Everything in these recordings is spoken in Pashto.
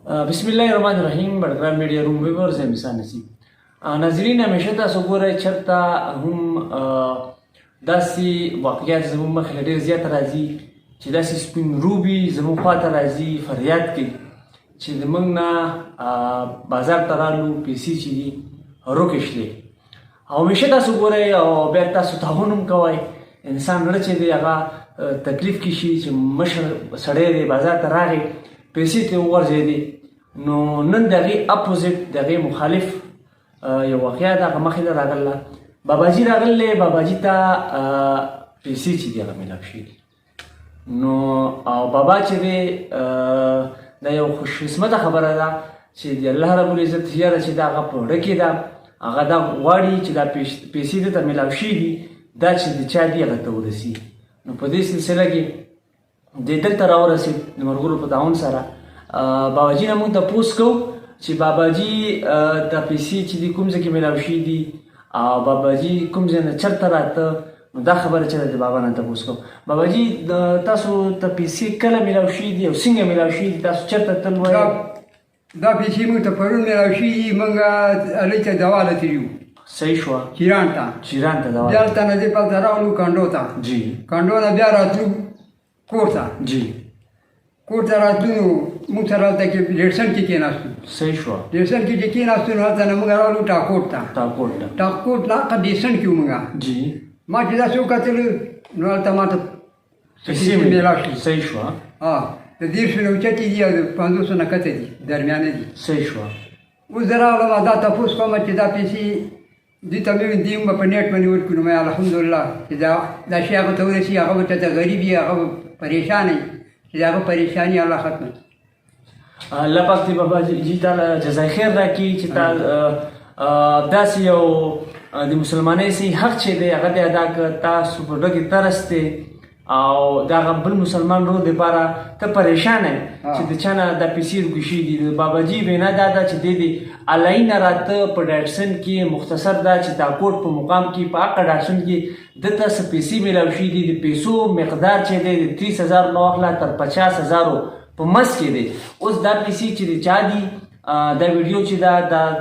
बिस्मिल्लाहिर्रहमानिर्रहीम Badgram media room viewers मिसा नसीब नाजरीन हमेशा तاسو ګورئ چرته هم داسې واقعیات زموږ مخې له ډېر زیات راځي چې داسې سپین روبي زموږ خواته راځي فریاد کوي چې زموږ نه بازار ته رالو پیسې چې دي روکې شلې او همیشه تاسو ګورئ او بیا تاسو تعاون هم کوئ انسان زړه چې دی هغه تکلیف کې شي چې مشر سړی دی بازار ته راغی پیسې ته وغورځېدې نو نن د هغې اپوزیټ د هغې مخالف یو واقعه ده هغه مخې ته راغله باباجي راغلی باباجي ته پیسې چې دي هغه میلاو شوي دي نو او بابا چې دی دا یو خوشقسمته خبره ده چې د الله رب العزت یاره چې دا هغه په زړه کې ده هغه دا غواړي چې دا پیسې دې ته میلاو شوي دي دا چې د چا دي هغه ته ورسي نو په دې سلسله کې د دلته راورسېد د ملګرو په تعاون سره باباجي نه موږ تپوس کوو چې باباجي دا پیسې چې دي کوم ځای کې میلاو شوي دي او باباجي کوم ځای نه چېرته راته نو دا خبره چې ده د بابا نه تپوس کوو باباجي تاسو ته پیسې کله میلاو شوي دي او څنګه میلاو شوي دي تاسو چېرته تل وایئ دا پیسې موږ ته پرون میلاو شوي دي موږ هلې ته دوا له تللي وو صحیح شوه چیران ته دوا بیا هلته نه دې پلته راغلو کنډو ته جی کنډو نه بیا راتلو کور ته جی کور ته راتلو نو موږ سره هلته کې ډېرسن کې کېناستو صحیح شوه ډېرسن کې چې کېناستو نو هلته نه موږ راغلو ټاکوټ ته ټاکوټ نه هغه ډېرسن کې وو موږ جی ما چې داسې وکتلو نو هلته ما ته پیسې میلاو شوي صحیح شوه د 10 نه اوچتې دي او د 500 نه کته دي درمیانه دي صحیح شوه اوس زه راغلم دا تپوس کوم چې دا پیسې دې ته مې دې به په نیټ باندې ورکړو نو الحمدلله چې دا شی هغه ته ورسي هغه به ته غریب وي هغه پریشان وي چې د هغه پریشاني الله ختمه کړي الله پاک دې باباجي تعالی جزای خیر راکړي چې تا داسې یو د مسلمانۍ صحیح حق چې دی هغه دې ادا کړه تاسو په زړه کې ترس دی او د هغه بل مسلمان ورور دپاره ته پریشان یې چې د چا نه دا پیسې روکې شوي دي د باباجي وینا دا ده چې دی الهي نه راته په ډاټسن کې مختصر ده چې دا کوټ په مقام کې په هغه ډاټسن کې دته څه پیسې میلاو شوي دي د پیسو مقدار چې دی د 30,000 نه واخله تر 50,000 په منځ کې دی اوس دا پیسې چې د چا دي دا ویډیو چې دا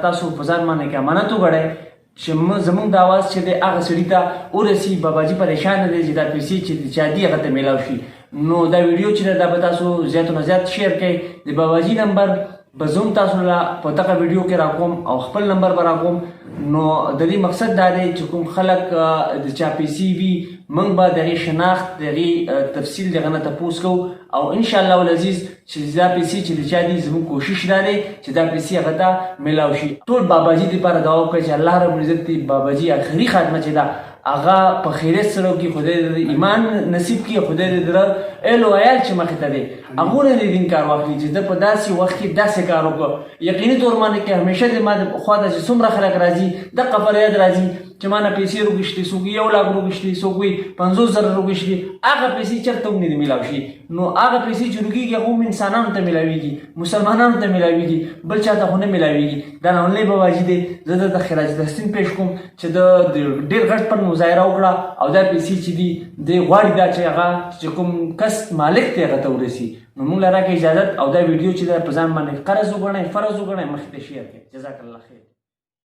تاسو په ځان باندې کې امانت وګڼئ چې زموږ د اواز چې دی هغه سړي ته ورسي باباجي پریشانه دی چې دا پیسې چې د چا دي هغه ته میلاو شي نو دا ویډیو چې دا به تاسو زیاتو نه زیات شیر کړئ د باباجي نمبر به زه هم تاسو له په دغه ویډیو کې راکوم او خپل نمبر به راکوم نو د دې مقصد دا دی چې کوم خلک د چا پیسې وي موږ به د هغې شناخت د هغې تفصیل د هغه نه تپوس کوو او انشاءالله العزیز چې دا پیسې چې د چا دي زموږ کوشش دا دی چې دا پیسې هغه ته میلاو شي ټول باباجي دپاره دعا وکړئ چې الله رب العزت دې باباجي آخري خاتمه چې ده هغه په خیریت سره وکړي خدای دې ایمان نصیب کړي خدای دې د اهل و عیال چې مخې ته دی هغو نه دې دین کار واخلي چې ده په داسې وخت کې داسې کار وکړه یقیني طور باندې کې همیشه زما د خوا ته چې څومره خلک راځي دغه فریاد راځي چې ما نه پیسې روکشتې څوک 1 لاک روکشتې څوک وایي 50,000 روکشتې هغه پیسې چېرته هم نه دي میلاو شي نو هغه پیسې چې روکېږي هغه هم انسانانو ته میلاویږي مسلمانانو ته میلاویږي بل چا ته خو نه میلاویږي دا ناولنی باباجي دی زه د خراج تحسین پیش کوم چې د ډېر غټ پن مظاهره وکړه او دا پیسې چې دي دی غواړي دا چې هغه چې کوم کس مالک دی هغه ته ورسي نو موږ له راکړه اجازت او دا ویډیو چې دا په ځان باندې قرض وګڼئ فرض وګڼئ مخې ته شیر کړئ جزاک الله خیر